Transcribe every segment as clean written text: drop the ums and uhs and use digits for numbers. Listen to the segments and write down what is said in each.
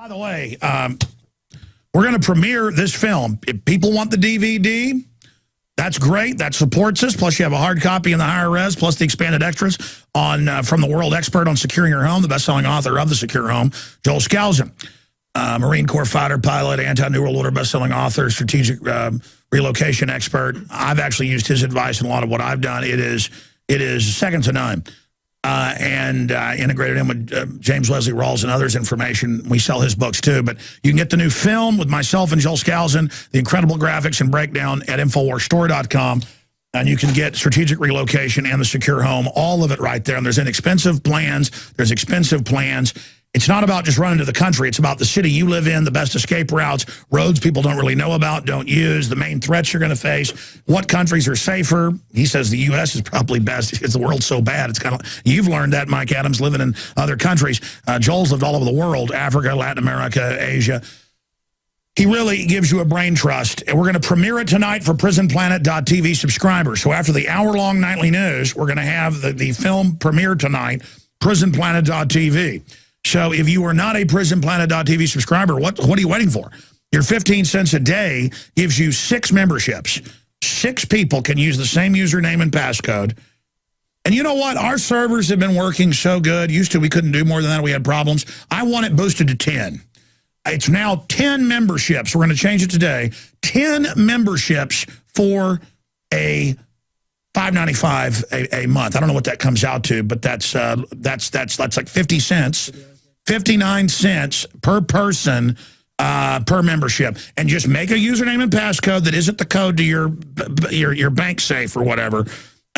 By the way, we're going to premiere this film. If people want the DVD, that's great. That supports us. Plus, you have a hard copy in the higher res, plus the expanded extras on from the world expert on securing your home, the best-selling author of The Secure Home, Joel Skousen. Marine Corps fighter pilot, anti-New World Order best-selling author, strategic relocation expert. I've actually used his advice in a lot of what I've done. It is second to none. And integrated in with James Leslie Rawls and others information. We sell his books too. But you can get the new film with myself and Joel Skousen, the incredible graphics and breakdown at InfoWarsStore.com. And you can get strategic relocation and the secure home, all of it right there. And there's inexpensive plans. There's expensive plans. It's not about just running to the country. It's about the city you live in, the best escape routes, roads people don't really know about, don't use, the main threats you're going to face, what countries are safer. He says the U.S. is probably best because the world's so bad. It's kind of, you've learned that, Mike Adams, living in other countries. Joel's lived all over the world, Africa, Latin America, Asia. He really gives you a brain trust. And we're going to premiere it tonight for PrisonPlanet.tv subscribers. So after the hour-long nightly news, we're going to have the film premiere tonight, PrisonPlanet.tv. So if you are not a PrisonPlanet.tv subscriber, what are you waiting for? Your 15 cents a day gives you 6 memberships. 6 people can use the same username and passcode. And you know what? Our servers have been working so good. Used to, we couldn't do more than that. We had problems. I want it boosted to 10. It's now 10 memberships. We're going to change it today. 10 memberships for a $5.95 a month. I don't know what that comes out to, but that's like 50 cents. 59 cents per person per membership. And just make a username and passcode that isn't the code to your bank safe or whatever.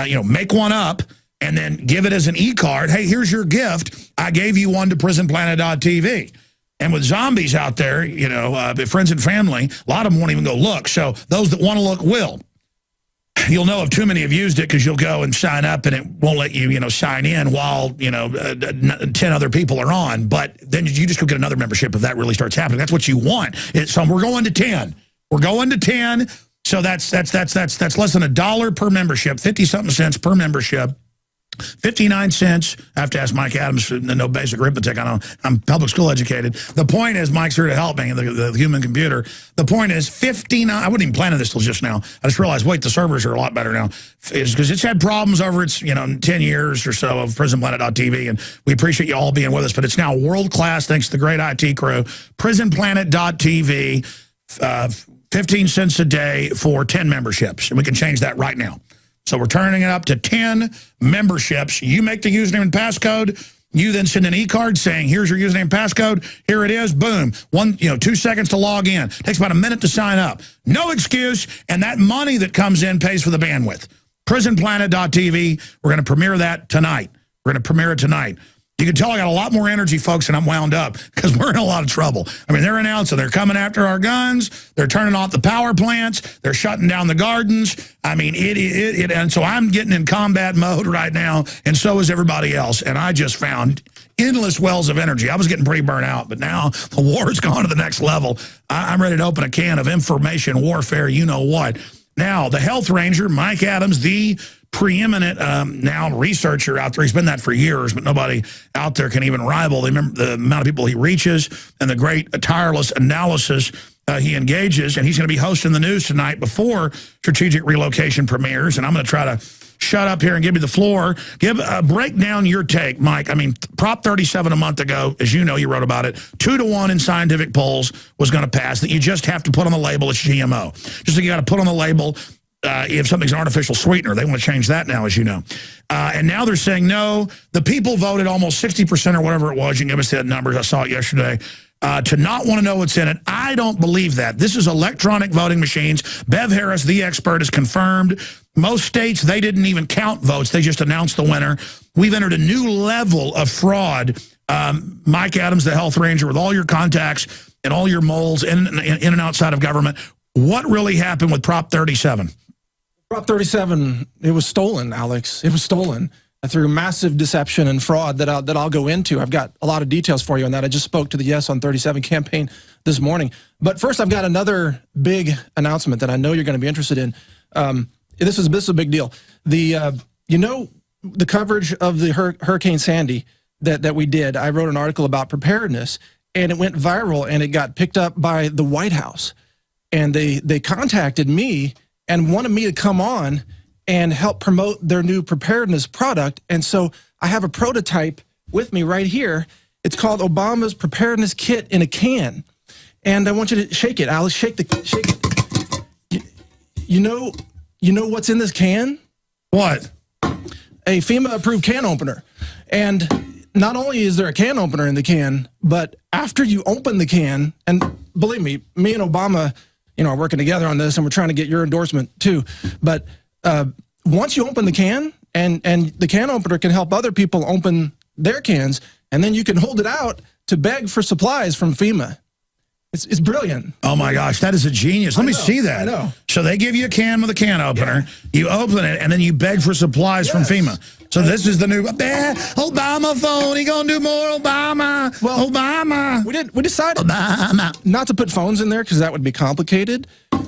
You know, make one up and then give it as an e-card. Hey, here's your gift. I gave you one to PrisonPlanet.tv. And with zombies out there, you know, friends and family, a lot of them won't even go look. So those that want to look will. You'll know if too many have used it because you'll go and sign up and it won't let you, sign in while, 10 other people are on. But then you just go get another membership if that really starts happening. That's what you want. So we're going to 10. We're going to 10. So that's less than $1 per membership, 50-something cents per membership. 59 cents. I have to ask Mike Adams, no basic arithmetic. I know I'm public school educated. The point is, Mike's here to help me, the human computer. The point is 59. I wouldn't even plan this till just now. I just realized, wait, the servers are a lot better now. Is because it's had problems over its 10 years or so of PrisonPlanet.tv, and we appreciate you all being with us. But it's now world class thanks to the great IT crew. PrisonPlanet.tv, 15 cents a day for 10 memberships, and we can change that right now. So we're turning it up to 10 memberships. You make the username and passcode. You then send an e-card saying, here's your username and passcode. Here it is. Boom. 2 seconds to log in. Takes about a minute to sign up. No excuse. And that money that comes in pays for the bandwidth. PrisonPlanet.tv. We're going to premiere that tonight. We're going to premiere it tonight. You can tell I got a lot more energy, folks, and I'm wound up because we're in a lot of trouble. I mean, they're announcing they're coming after our guns. They're turning off the power plants. They're shutting down the gardens. I mean, and so I'm getting in combat mode right now, and so is everybody else. And I just found endless wells of energy. I was getting pretty burnt out, but now the war has gone to the next level. I'm ready to open a can of information warfare, you know what. Now, the Health Ranger, Mike Adams, the preeminent now researcher out there. He's been that for years, but nobody out there can even rival the amount of people he reaches and the great tireless analysis he engages. And he's going to be hosting the news tonight before strategic relocation premieres. And I'm going to try to shut up here and give you the floor. Break down your take, Mike. I mean, Prop 37 a month ago, as you know, you wrote about it, 2-to-1 in scientific polls was going to pass, that you just have to put on the label it's GMO. Just like you got to put on the label if something's an artificial sweetener. They want to change that now, as you know. And now they're saying, no, the people voted almost 60% or whatever it was. You can give us the numbers. I saw it yesterday. To not want to know what's in it. I don't believe that. This is electronic voting machines. Bev Harris, the expert, has confirmed. Most states, they didn't even count votes. They just announced the winner. We've entered a new level of fraud. Mike Adams, the Health Ranger, with all your contacts and all your moles in and outside of government. What really happened with Prop 37? Prop 37, it was stolen, Alex. It was stolen through massive deception and fraud that I'll go into. I've got a lot of details for you on that. I just spoke to the Yes on 37 campaign this morning. But first, I've got another big announcement that I know you're going to be interested in. This is a big deal. The coverage of the Hurricane Sandy that we did. I wrote an article about preparedness, and it went viral, and it got picked up by the White House. And they contacted me and wanted me to come on and help promote their new preparedness product. And so I have a prototype with me right here. It's called Obama's Preparedness Kit in a Can. And I want you to shake it, Alex. Shake it. You know what's in this can? What? A FEMA-approved can opener. And not only is there a can opener in the can, but after you open the can, and believe me, me and Obama, are working together on this, and we're trying to get your endorsement too. But once you open the can, and the can opener can help other people open their cans, and then you can hold it out to beg for supplies from FEMA. It's brilliant. Oh my gosh, that is a genius. Let me see that. I know. So they give you a can with a can opener, you open it, and then you beg for supplies from FEMA. So this is the new Obama phone. He gonna do more Obama. Well, Obama. We decided not to put phones in there because that would be complicated,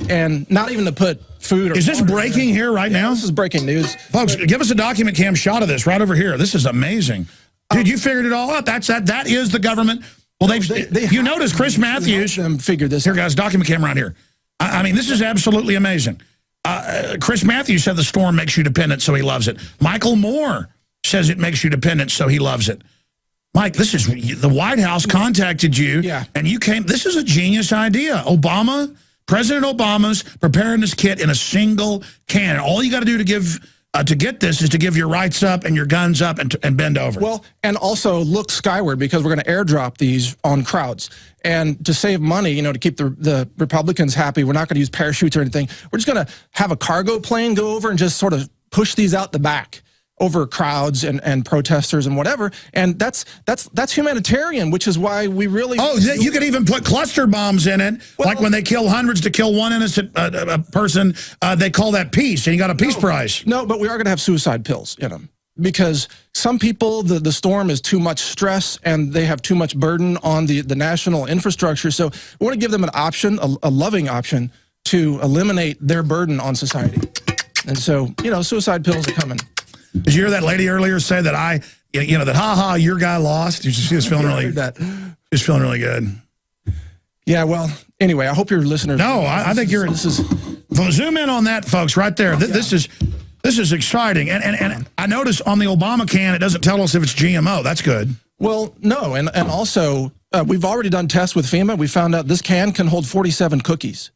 and not even to put food. Or is this breaking here right now? This is breaking news, folks. Give us a document cam shot of this right over here. This is amazing, dude. You figured it all out. That is the government. Well, you notice Chris Matthews figured this. Here, guys, document camera right here. I mean, this is absolutely amazing. Chris Matthews said the storm makes you dependent, so he loves it. Michael Moore says it makes you dependent, so he loves it. Mike, this is the White House contacted you, and you came. This is a genius idea. President Obama's preparedness kit in a single can. All you got to do to get this is to give your rights up and your guns up and bend over. Well, and also look skyward, because we're going to airdrop these on crowds. And to save money, to keep the Republicans happy, we're not going to use parachutes or anything. We're just going to have a cargo plane go over and just sort of push these out the back over crowds and protesters and whatever. And that's humanitarian, which is why we really... Oh, you could even put cluster bombs in it, like when they kill hundreds to kill one innocent person, they call that peace, and you got a peace prize. No, but we are going to have suicide pills in them, because some people, the storm is too much stress, and they have too much burden on the national infrastructure. So we want to give them an option, a loving option, to eliminate their burden on society. And so, suicide pills are coming. Did you hear that lady earlier say that that your guy lost? She was feeling really feeling really good. Yeah, well, anyway, I hope your listeners. No, I think you're. Zoom in on that, folks, right there. This is exciting, and I noticed on the Obama can it doesn't tell us if it's GMO. That's good. Well, no, and also we've already done tests with FEMA. We found out this can hold 47 cookies,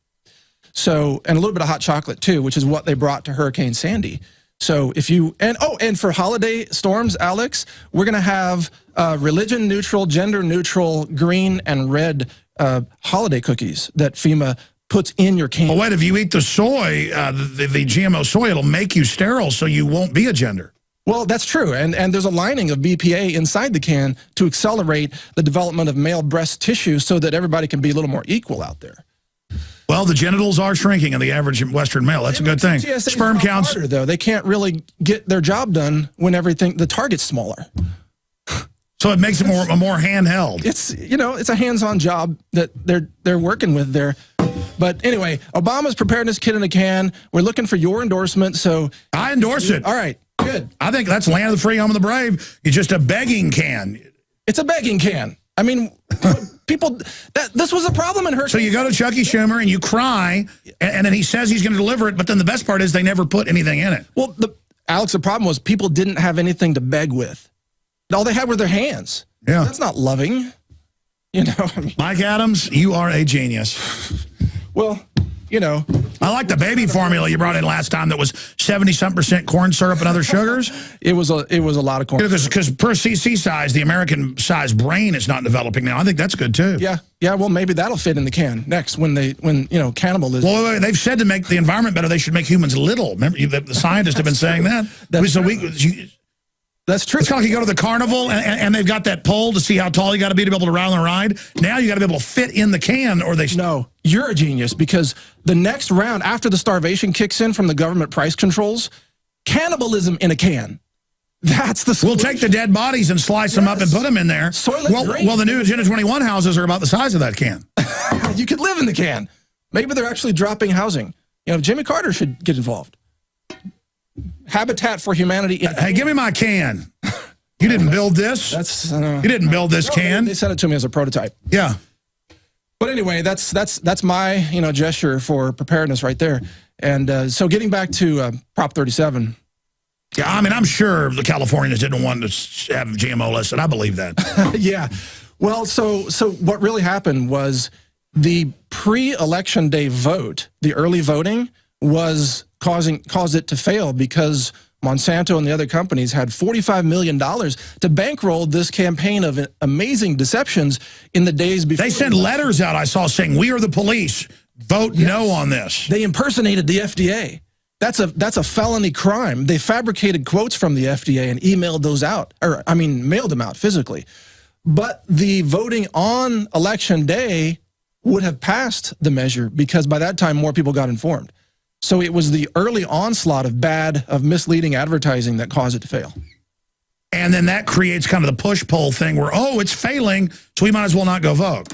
and a little bit of hot chocolate too, which is what they brought to Hurricane Sandy. So if you, and for holiday storms, Alex, we're going to have religion neutral, gender neutral, green and red holiday cookies that FEMA puts in your can. Well, wait, if you eat the soy, the GMO soy, it'll make you sterile, so you won't be a gender. Well, that's true. And there's a lining of BPA inside the can to accelerate the development of male breast tissue so that everybody can be a little more equal out there. Well, the genitals are shrinking in the average Western male. That's a good thing. Sperm counts. Harder, though. They can't really get their job done when the target's smaller. So it makes it more handheld. It's it's a hands-on job that they're working with there. But anyway, Obama's preparedness kit in a can. We're looking for your endorsement. So I endorse it. All right, good. I think that's land of the free, home of the brave. It's just a begging can. It's a begging can. I mean, this was a problem in her. So you go to Chucky Schumer and you cry, and then he says he's going to deliver it, but then the best part is they never put anything in it. Well, Alex, the problem was people didn't have anything to beg with. All they had were their hands. Yeah. That's not loving. Mike Adams, you are a genius. Well, I like the baby formula you brought in last time that was 70-something% corn syrup and other sugars. It was a lot of corn. Because per cc size, the American size brain is not developing now. I think that's good too. Yeah. Well, maybe that'll fit in the can next when cannibalism. Well, they've said to make the environment better, they should make humans little. Remember, the scientists have been saying that. That's true. It's kind of like you go to the carnival and they've got that pole to see how tall you got to be able to ride on the ride. Now you got to be able to fit in the can, or they... No, you're a genius, because the next round after the starvation kicks in from the government price controls, cannibalism in a can. That's the solution. We'll take the dead bodies and slice them up and put them in there. Well, the new Agenda 21 houses are about the size of that can. You could live in the can. Maybe they're actually dropping housing. Jimmy Carter should get involved. Habitat for Humanity. Hey, give me my can. You didn't build this? That's you didn't build this can? They sent it to me as a prototype. Yeah. But anyway, that's my gesture for preparedness right there. And so getting back to Prop 37. Yeah, I mean, I'm sure the Californians didn't want to have GMO listed. I believe that. Yeah. Well, so what really happened was the pre-election day vote, the early voting, caused it to fail because Monsanto and the other companies had $45 million to bankroll this campaign of amazing deceptions in the days before. They sent letters out, I saw, saying, we are the police. Vote no on this. They impersonated the FDA. That's a felony crime. They fabricated quotes from the FDA and emailed those out, or I mean, mailed them out physically. But the voting on election day would have passed the measure because by that time more people got informed. So it was the early onslaught of misleading advertising that caused it to fail. And then that creates kind of the push-pull thing where, oh, it's failing, so we might as well not go vote.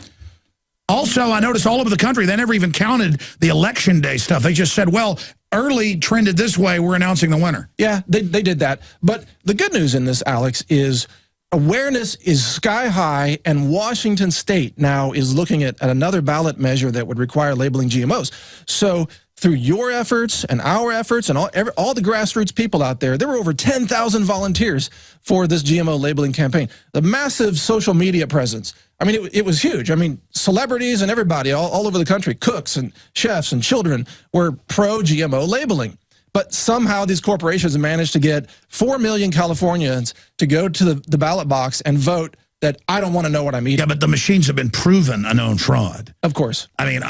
Also, I noticed all over the country, they never even counted the election day stuff. They just said, well, early trended this way, we're announcing the winner. Yeah, they did that. But the good news in this, Alex, is awareness is sky high, and Washington State now is looking at another ballot measure that would require labeling GMOs. So through your efforts and our efforts and all the grassroots people out there were over 10,000 volunteers for this GMO labeling campaign. The massive social media presence. I mean, it was huge. I mean, celebrities and everybody all over the country, cooks and chefs and children were pro-GMO labeling. But somehow these corporations managed to get 4 million Californians to go to the ballot box and vote that I don't want to know what I'm eating. Yeah, but the machines have been proven a known fraud. Of course. I mean,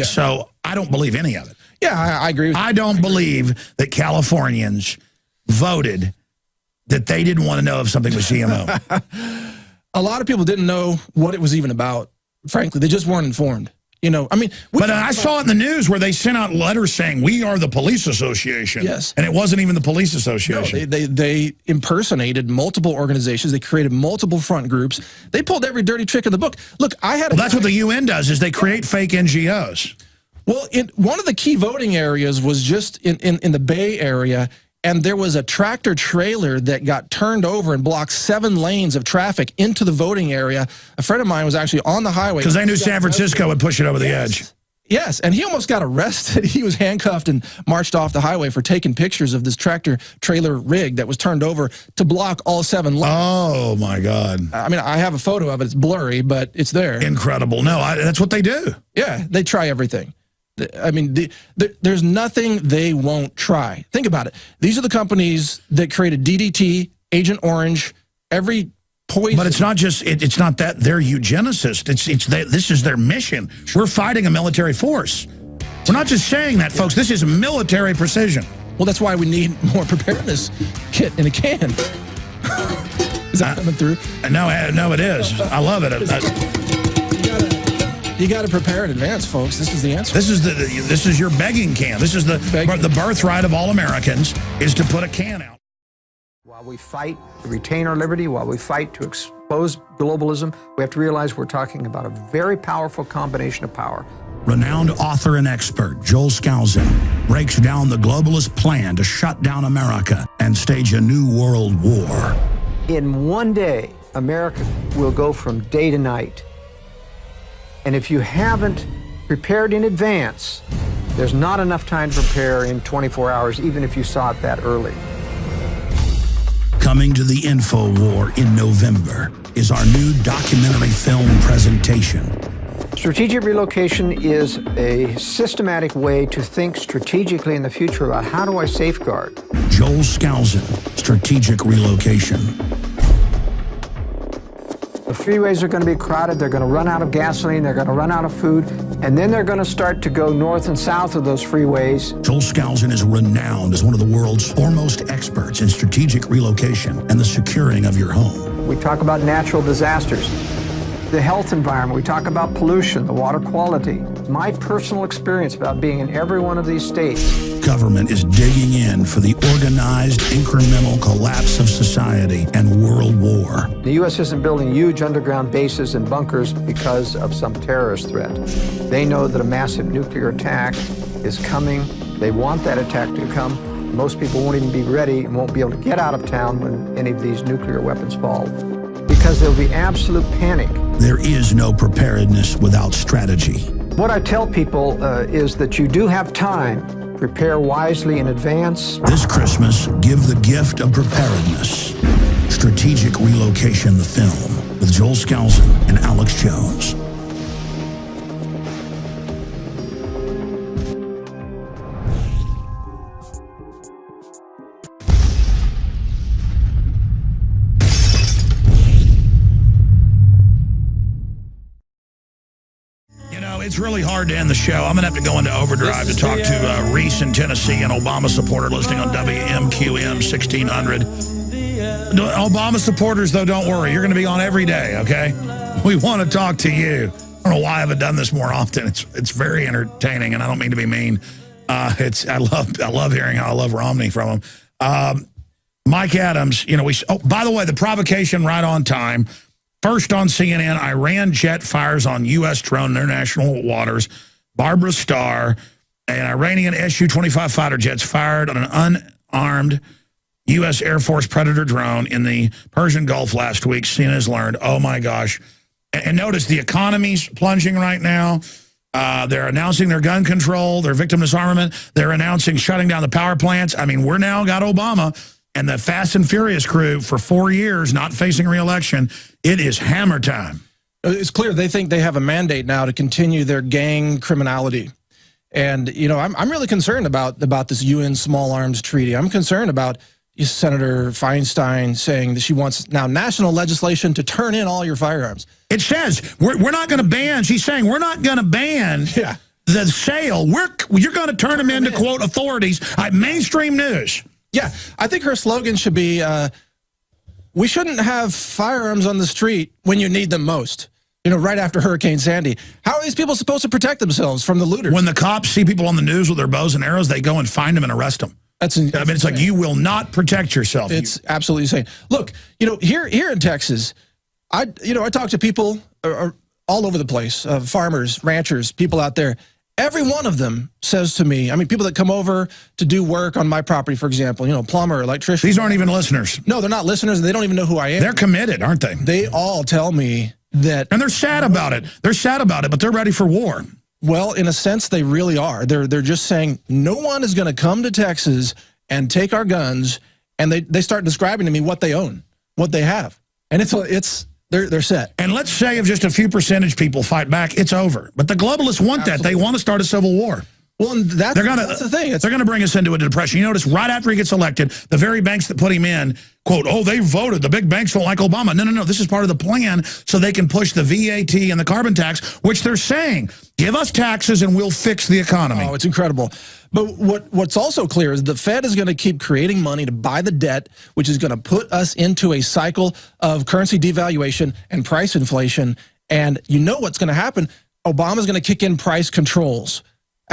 so I don't believe any of it. Yeah, I agree with you. I don't believe that Californians voted that they didn't want to know if something was GMO. A lot of people didn't know what it was even about. Frankly, they just weren't informed. You know, I mean, but I saw it in the news where they sent out letters saying we are the police association. Yes, and it wasn't even the police association. No, they impersonated multiple organizations. They created multiple front groups. They pulled every dirty trick in the book. Look, that's what the UN does, is they create fake NGOs. Well, one of the key voting areas was just in the Bay Area. And there was a tractor trailer that got turned over and blocked 7 lanes of traffic into the voting area. A friend of mine was actually on the highway. Because they knew San Francisco would push it over the edge. Yes, and he almost got arrested. He was handcuffed and marched off the highway for taking pictures of this tractor trailer rig that was turned over to block all 7 lanes. Oh, my God. I mean, I have a photo of it. It's blurry, but it's there. Incredible. No, that's what they do. Yeah, they try everything. I mean, there's nothing they won't try. Think about it. These are the companies that created DDT, Agent Orange, every poison. But it's not just, it's not that they're eugenicists. This is their mission. We're fighting a military force. We're not just saying that, folks. This is military precision. Well, that's why we need more preparedness kit in a can. Is that coming through? No, it is. I love it. You got to prepare in advance, folks. This is the answer. This is your begging can. This is the birthright of all Americans, is to put a can out. While we fight to retain our liberty, while we fight to expose globalism, we have to realize we're talking about a very powerful combination of power. Renowned author and expert Joel Skousen breaks down the globalist plan to shut down America and stage a new world war. In one day, America will go from day to night. And if you haven't prepared in advance, there's not enough time to prepare in 24 hours, even if you saw it that early. Coming to the InfoWar in November is our new documentary film presentation. Strategic relocation is a systematic way to think strategically in the future about how do I safeguard. Joel Skousen, Strategic Relocation. The freeways are going to be crowded, they're going to run out of gasoline, they're going to run out of food, and then they're going to start to go north and south of those freeways. Joel Skousen is renowned as one of the world's foremost experts in strategic relocation and the securing of your home. We talk about natural disasters, the health environment, we talk about pollution, the water quality. My personal experience about being in every one of these states. Government is digging in for the organized, incremental collapse of society and world war. The U.S. isn't building huge underground bases and bunkers because of some terrorist threat. They know that a massive nuclear attack is coming. They want that attack to come. Most people won't even be ready and won't be able to get out of town when any of these nuclear weapons fall, because there'll be absolute panic. There is no preparedness without strategy. What I tell people is that you do have time. Prepare wisely in advance. This Christmas, give the gift of preparedness. Strategic Relocation, the film, with Joel Skousen and Alex Jones. It's really hard to end the show. I'm going to have to go into overdrive to talk to Reese in Tennessee, an Obama supporter listening on WMQM 1600. Obama supporters, though, don't worry. You're going to be on every day, okay? We want to talk to you. I don't know why I haven't done this more often. It's very entertaining, and I don't mean to be mean. I love hearing how I love Romney from him. Mike Adams, by the way, the provocation right on time. First on CNN, Iran jet fires on U.S. drone in international waters. Barbara Starr, an Iranian Su-25 fighter jets fired on an unarmed U.S. Air Force Predator drone in the Persian Gulf last week. CNN has learned, oh my gosh. And notice the economy's plunging right now. They're announcing their gun control, their victim disarmament. They're announcing shutting down the power plants. I mean, we're now got Obama and the Fast and Furious crew for 4 years not facing re-election. It is hammer time. It's clear they think they have a mandate now to continue their gang criminality. And, I'm really concerned about this UN Small Arms Treaty. I'm concerned about Senator Feinstein saying that she wants now national legislation to turn in all your firearms. It says we're not going to ban. She's saying we're not going to ban the sale. You're going to turn them into, quote, authorities. Mainstream news. Yeah, I think her slogan should be, we shouldn't have firearms on the street when you need them most. Right after Hurricane Sandy. How are these people supposed to protect themselves from the looters? When the cops see people on the news with their bows and arrows, they go and find them and arrest them. It's like you will not protect yourself. It's absolutely insane. Look, here in Texas, I talk to people all over the place, farmers, ranchers, people out there. Every one of them says to me, people that come over to do work on my property, for example, plumber, electrician. These aren't even listeners. No, they're not listeners, and they don't even know who I am. They're committed, aren't they? They all tell me that. And they're sad about it. They're sad about it, but they're ready for war. Well, in a sense, they really are. They're just saying no one is going to come to Texas and take our guns, and they start describing to me what they own, what they have. And they're set. And let's say if just a few percentage people fight back, it's over. But the globalists want that. They want to start a civil war. Well, and that's the thing. They're going to bring us into a depression. You notice right after he gets elected, the very banks that put him in, quote, oh, they voted. The big banks don't like Obama. No. This is part of the plan so they can push the VAT and the carbon tax, which they're saying, give us taxes and we'll fix the economy. Oh, it's incredible. But what's also clear is the Fed is going to keep creating money to buy the debt, which is going to put us into a cycle of currency devaluation and price inflation. And you know what's going to happen? Obama's going to kick in price controls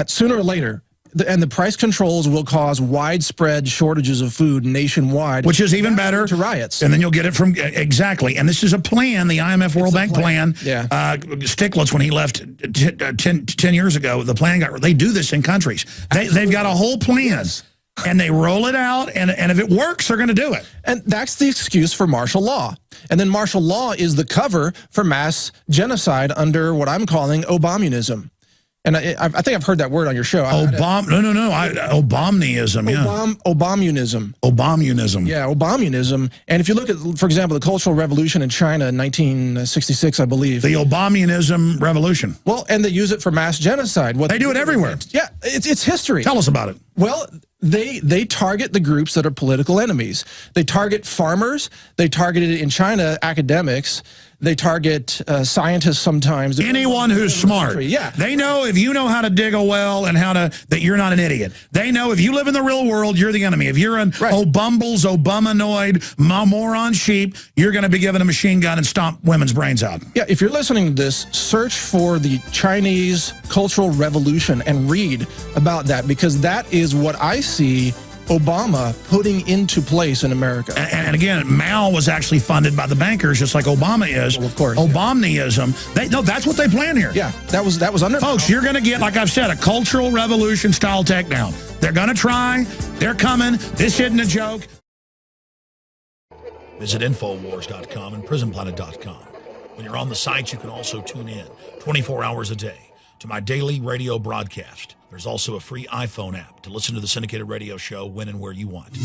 sooner or later. And the price controls will cause widespread shortages of food nationwide. Which is even better. To riots. And then you'll get it from, exactly. And this is a plan, the IMF World Bank plan. Yeah. Stiglitz, when he left 10 years ago, the plan they do this in countries. They've got a whole plan. Yes. And they roll it out, and if it works, they're going to do it. And that's the excuse for martial law. And then martial law is the cover for mass genocide under what I'm calling Obamunism. And I think I've heard that word on your show. No. Obamnism, yeah. Obamunism. Obamunism. Yeah, Obamunism. And if you look at, for example, the Cultural Revolution in China in 1966, I believe. The Obamunism revolution. Well, and they use it for mass genocide. They do it everywhere. Yeah, it's history. Tell us about it. Well, they target the groups that are political enemies. They target farmers. They targeted in China academics. They target scientists sometimes. Anyone who's smart. Yeah. They know if you know how to dig a well and that you're not an idiot. They know if you live in the real world, you're the enemy. If you're an Obumbles, Obamanoid, moron sheep, you're going to be given a machine gun and stomp women's brains out. Yeah, if you're listening to this, search for the Chinese Cultural Revolution and read about that, because that is what I see Obama putting into place in America. And again, Mao was actually funded by the bankers, just like Obama is. Well, of course. Obamnism. No, that's what they plan here. Yeah, that was under. Folks, you're going to get, like I've said, a cultural revolution style takedown. They're going to try. They're coming. This isn't a joke. Visit Infowars.com and PrisonPlanet.com. When you're on the sites, you can also tune in 24 hours a day to my daily radio broadcast. There's also a free iPhone app to listen to the syndicated radio show when and where you want.